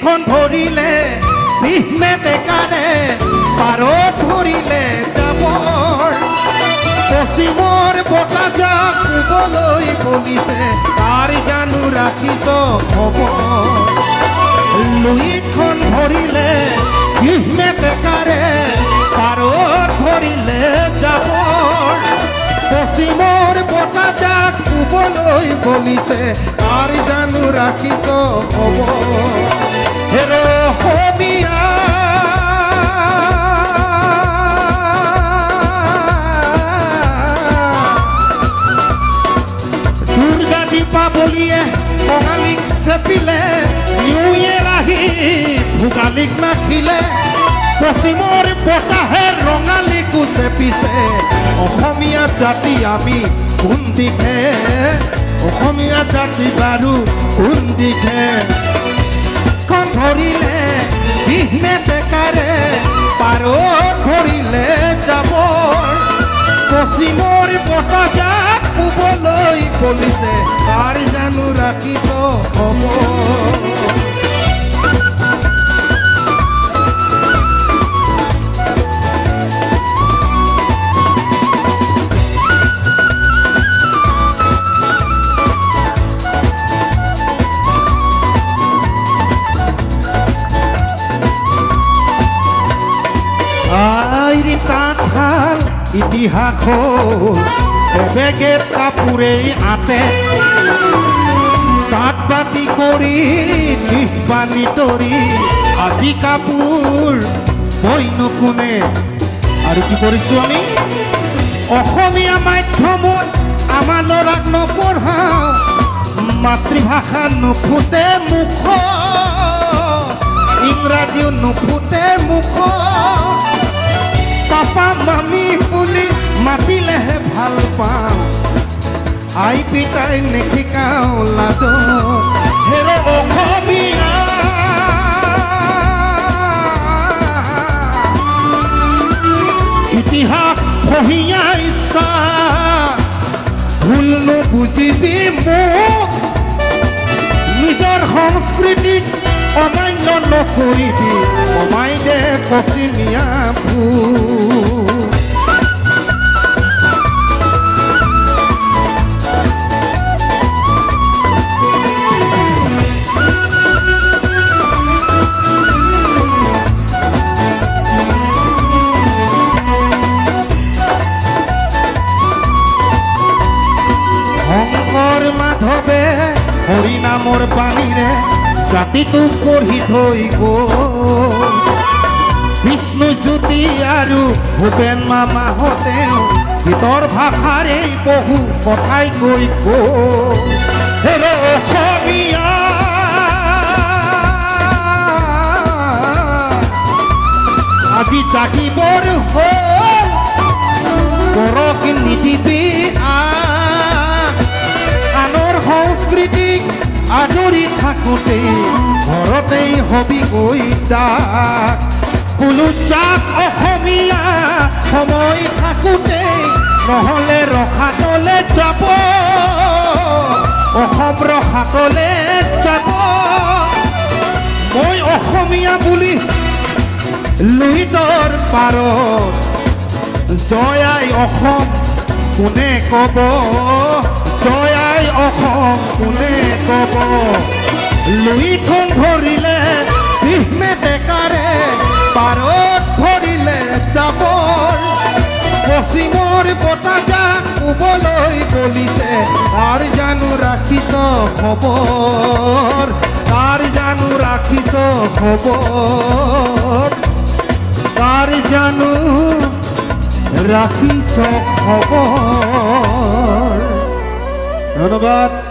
লুইখন ধৰিলে বিহনে টেকাৰে পাৰত ধৰিলে যাবৰ পশ্চিমৰ বতাহজাক শুবলৈ বলিছে তাৰ জানো ৰাখিছ খবৰ লুইখন ধৰিলে বিহনে টেকাৰে পাৰত ধৰিলে যাবৰ পশ্চিমৰ বতাহজাক শুবলৈ বলিছে তাৰ জানো ৰাখিছ খবৰ হেৰ অসমীয়া দুৰ্গা দীপাৱলীয়ে কঙালীক চেপিলে নিউ ইয়েৰ আহি ভোগালীক নাখিলে পশ্চিমৰ বতাহে ৰঙালীকো চেপিছে অসমীয়া জাতি আমি কোন দিশে অসমীয়া জাতি বাৰু কোন দিশে খন ধৰিলে বিহনে টেকাৰে পাৰত ধৰিলে যাবৰ পশ্চিমৰ বতাহজাক শুবলৈ বলিছে তাৰ জানো ৰাখিছ খবৰ আইৰি তাঁতশাল ইতিহাস বেগে কাপোৰে আঁতে তাঁত বাতি কৰি দিশ বানি তৰি আজি কাপোৰ বৈনো কোনে আৰু কি কৰিছোঁ আমি অসমীয়া মাধ্যমত আমাৰ ল'ৰাক নপঢ়াওঁ মাতৃভাষা নুফুটে মুখ ইংৰাজীও নুফুটে মুখ পাপা মামি বুলি মাতিলেহে ভাল পাওঁ আই পিতাই নিশিকাওঁ লাজত হেৰ অসমীয়া ইতিহাস পঢ়িয়া ইচ্ছা ভুল নুবুজিবি মোক নিজৰ সংস্কৃতিক অমান্য নকৰিবি কমাই দে পশ্চিমীয়া ভূল শংকৰ মাধৱে হৰি নামৰ পানীৰে জাতিটোক গঢ়ি থৈ গ'ল বিষ্ণু জ্যোতি আৰু ভূপেন মামাহঁতেও গীতৰ ভাষাৰে বহু কথাই কৈ গ'ল হেৰ অসমীয়া আজি জাগিবৰ হ'ল পৰক নিদিবি আনৰ সংস্কৃতিক আদৰি থাকোঁতে ঘৰতেই হবি গৈ ডাক বোলো যাক অসমীয়া সময় থাকোঁতে নহ'লে ৰখাতলে যাব অসম ৰখাতলে যাব মই অসমীয়া বুলি লুইতৰ পাৰত জয় আই অসম কোনে ক'ব জয় আই অসম কোনে ক'ব লুইখন ধৰিলে বিহনে টেকাৰে পাৰত ধৰিলে যাবৰ পশ্চিমৰ বতাহজাক শুবলৈ বলিছে তাৰ জানো ৰাখিছ খবৰ তাৰ জানো ৰাখিছ খবৰ তাৰ জানো ৰাখিছ খবৰ ধন্যবাদ।